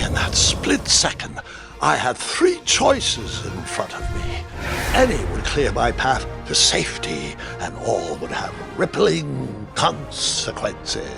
In that split second, I had three choices in front of me. Any would clear my path to safety, and all would have rippling consequences.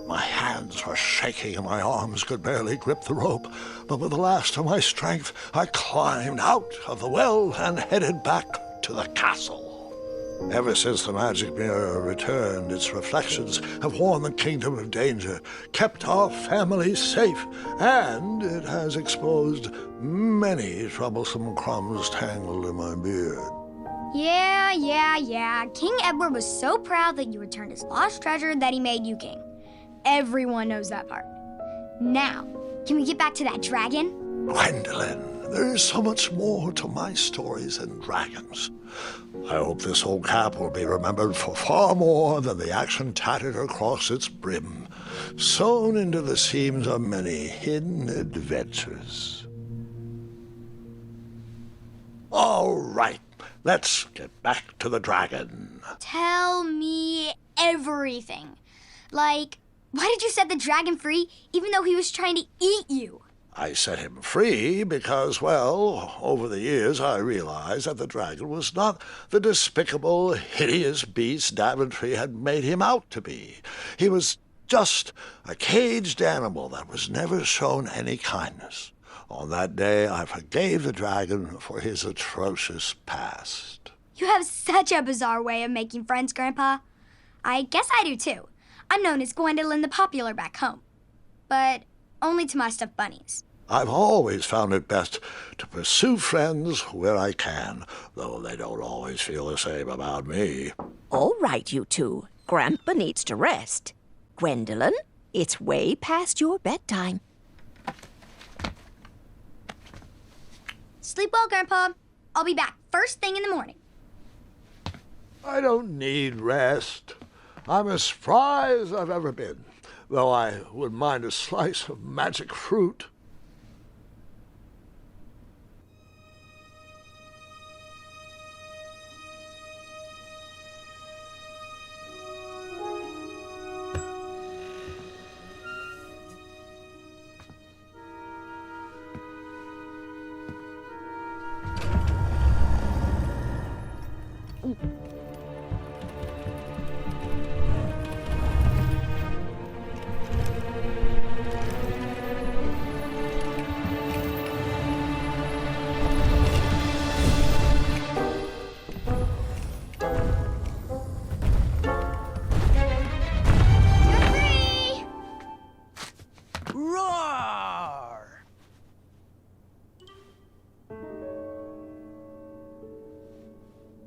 My hands were shaking and my arms could barely grip the rope, but with the last of my strength, I climbed out of the well and headed back to the castle. Ever since the magic mirror returned, its reflections have warned the kingdom of danger, kept our family safe, and it has exposed many troublesome crumbs tangled in my beard. Yeah. King Edward was so proud that you returned his lost treasure that he made you king. Everyone knows that part. Now, can we get back to that dragon? Gwendolyn, there is so much more to my stories than dragons. I hope this old cap will be remembered for far more than the action tattered across its brim, sewn into the seams of many hidden adventures. All right, let's get back to the dragon. Tell me everything. Like, why did you set the dragon free even though he was trying to eat you? I set him free because, well, over the years I realized that the dragon was not the despicable, hideous beast Daventry had made him out to be. He was just a caged animal that was never shown any kindness. On that day, I forgave the dragon for his atrocious past. You have such a bizarre way of making friends, Grandpa. I guess I do too. I'm known as Gwendolyn the Popular back home, but only to my stuffed bunnies. I've always found it best to pursue friends where I can, though they don't always feel the same about me. All right, you two. Grandpa needs to rest. Gwendolyn, it's way past your bedtime. Sleep well, Grandpa. I'll be back first thing in the morning. I don't need rest. I'm as spry as I've ever been, though I wouldn't mind a slice of magic fruit.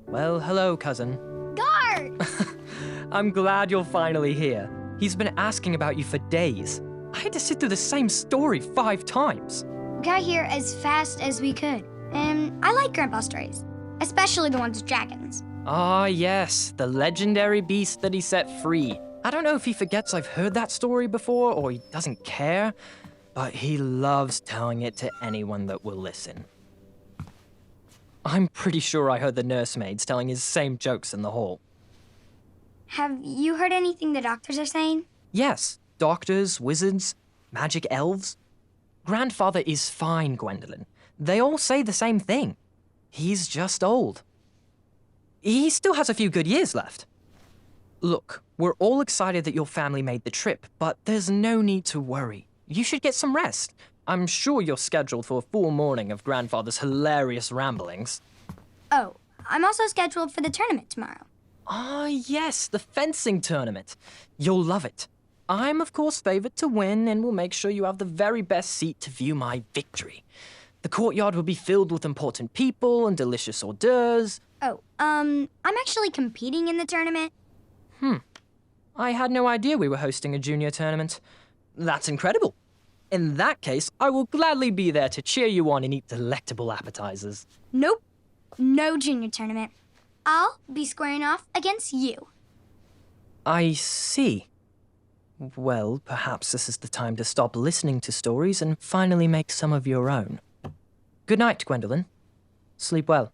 Well, hello, cousin. Guard! I'm glad you're finally here. He's been asking about you for days. I had to sit through the same story 5 times. We got here as fast as we could, and I like Grandpa's stories, especially the ones with dragons. Ah, yes, the legendary beast that he set free. I don't know if he forgets I've heard that story before or he doesn't care, but he loves telling it to anyone that will listen. I'm pretty sure I heard the nursemaids telling his same jokes in the hall. Have you heard anything the doctors are saying? Yes, doctors, wizards, magic elves. Grandfather is fine, Gwendolyn. They all say the same thing. He's just old. He still has a few good years left. Look, we're all excited that your family made the trip, but there's no need to worry. You should get some rest. I'm sure you're scheduled for a full morning of Grandfather's hilarious ramblings. Oh, I'm also scheduled for the tournament tomorrow. Ah, yes, the fencing tournament. You'll love it. I'm, of course, favored to win and will make sure you have the very best seat to view my victory. The courtyard will be filled with important people and delicious hors d'oeuvres. Oh, I'm actually competing in the tournament. I had no idea we were hosting a junior tournament. That's incredible. In that case, I will gladly be there to cheer you on and eat delectable appetizers. Nope, no junior tournament. I'll be squaring off against you. I see. Well, perhaps this is the time to stop listening to stories and finally make some of your own. Good night, Gwendolyn. Sleep well.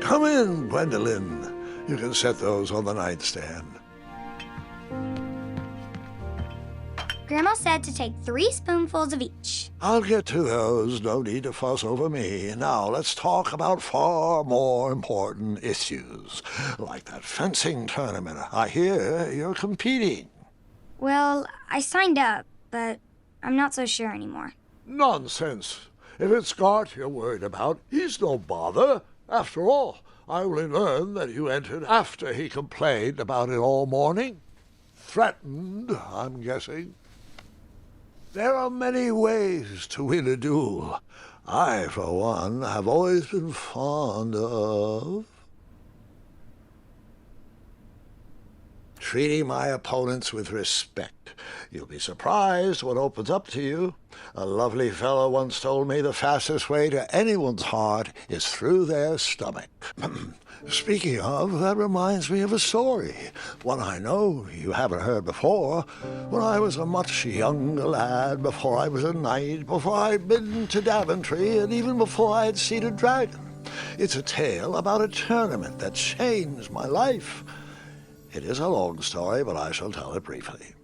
Come in, Gwendolyn. You can set those on the nightstand. Grandma said to take 3 spoonfuls of each. I'll get to those. No need to fuss over me. Now let's talk about far more important issues, like that fencing tournament. I hear you're competing. Well, I signed up, but I'm not so sure anymore. Nonsense. If it's Scott you're worried about, he's no bother. After all, I only learned that you entered after he complained about it all morning. Threatened, I'm guessing. There are many ways to win a duel. I, for one, have always been fond of treating my opponents with respect. You'll be surprised what opens up to you. A lovely fellow once told me the fastest way to anyone's heart is through their stomach. Speaking of, that reminds me of a story, one I know you haven't heard before. When I was a much younger lad, before I was a knight, before I'd been to Daventry, and even before I had seen a dragon. It's a tale about a tournament that changed my life. It is a long story, but I shall tell it briefly.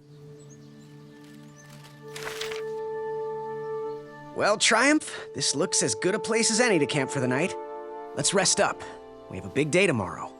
Well, Triumph, this looks as good a place as any to camp for the night. Let's rest up. We have a big day tomorrow.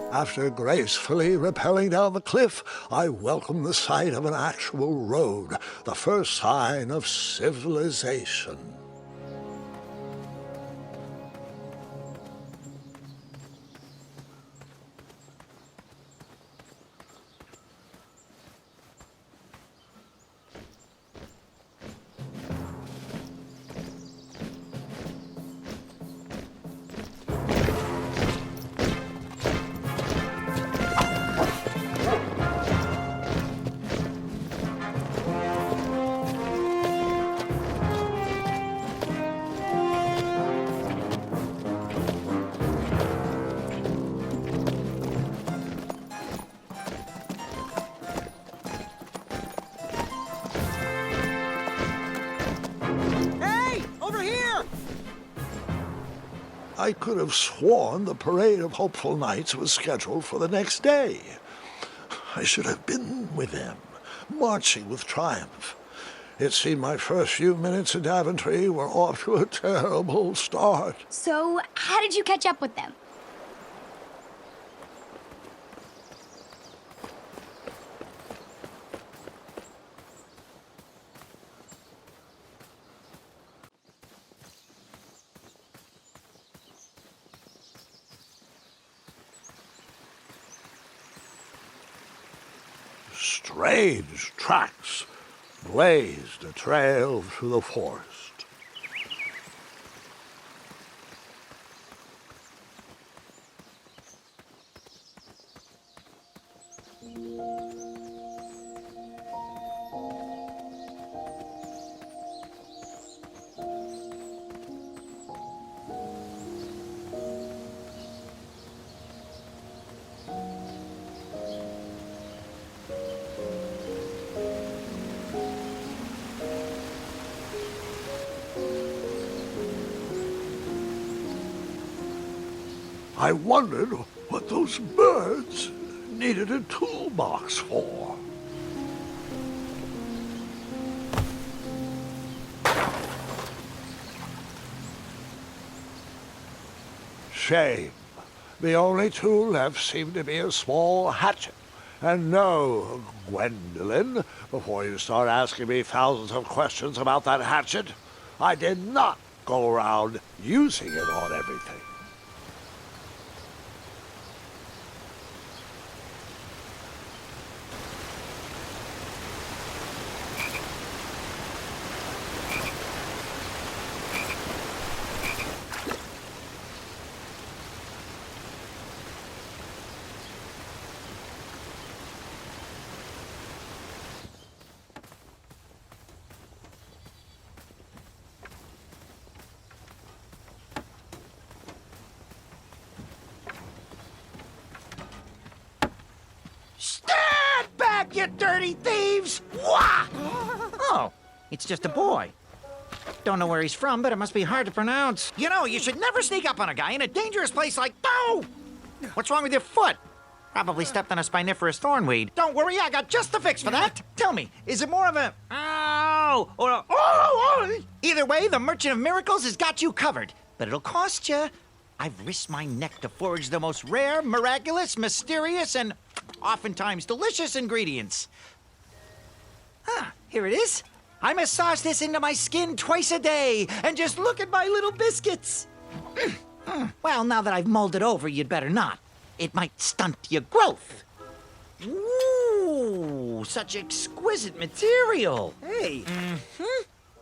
After gracefully rappelling down the cliff, I welcomed the sight of an actual road, the first sign of civilization. I could have sworn the parade of hopeful knights was scheduled for the next day. I should have been with them, marching with triumph. It seemed my first few minutes in Daventry were off to a terrible start. So, how did you catch up with them? Strange tracks blazed a trail through the forest. I wondered what those birds needed a toolbox for. Shame. The only tool left seemed to be a small hatchet. And no, Gwendolyn, before you start asking me thousands of questions about that hatchet, I did not go around using it on everything. Stand back, you dirty thieves! Wah! Oh, it's just a boy. Don't know where he's from, but it must be hard to pronounce. You know, you should never sneak up on a guy in a dangerous place like... Oh! What's wrong with your foot? Probably stepped on a spiniferous thornweed. Don't worry, I got just the fix for that. Tell me, is it more of a... Ow! Or a... Oh! Either way, the Merchant of Miracles has got you covered. But it'll cost you. I've risked my neck to forage the most rare, miraculous, mysterious, and oftentimes delicious ingredients. Ah, here it is. I massage this into my skin twice a day, and just look at my little biscuits. Well, now that I've mulled it over, you'd better not. It might stunt your growth. Ooh, such exquisite material. Hey,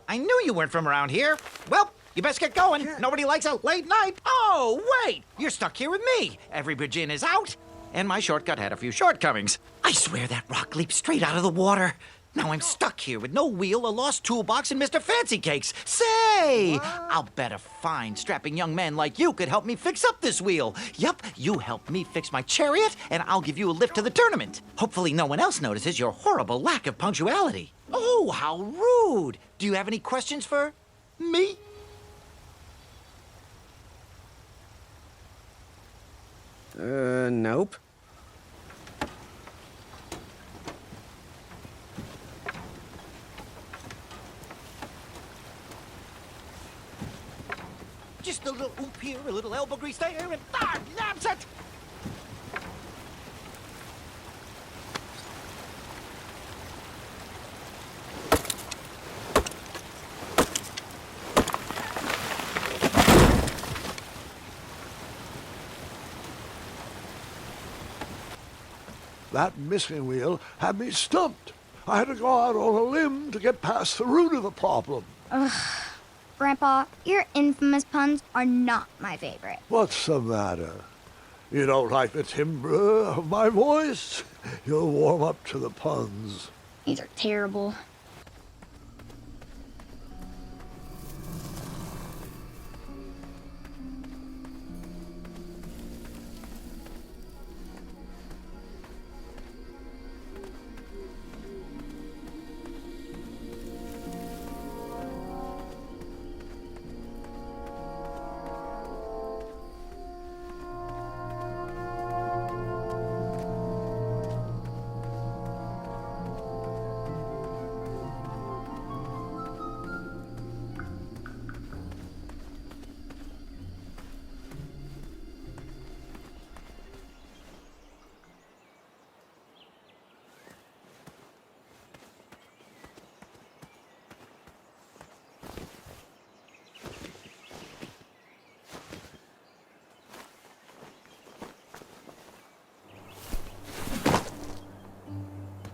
I knew you weren't from around here. Well, you best get going. Nobody likes a late night. Oh, wait, you're stuck here with me. Every Virgin is out, and my shortcut had a few shortcomings. I swear that rock leaped straight out of the water. Now I'm stuck here with no wheel, a lost toolbox, and Mr. Fancy Cakes. Say, I'll bet a fine, strapping young man like you could help me fix up this wheel. Yup, you help me fix my chariot, and I'll give you a lift to the tournament. Hopefully no one else notices your horrible lack of punctuality. Oh, how rude. Do you have any questions for me? Nope. Just a little oop here, a little elbow grease there, and naps it! That missing wheel had me stumped. I had to go out on a limb to get past the root of the problem. Grandpa, your infamous puns are not my favorite. What's the matter? You don't like the timbre of my voice? You'll warm up to the puns. These are terrible.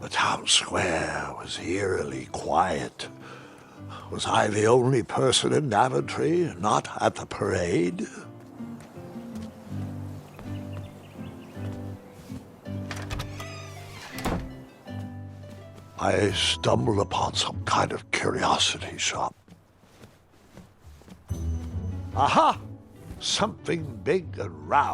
The town square was eerily quiet. Was I the only person in Daventry not at the parade? I stumbled upon some kind of curiosity shop. Aha! Something big and round.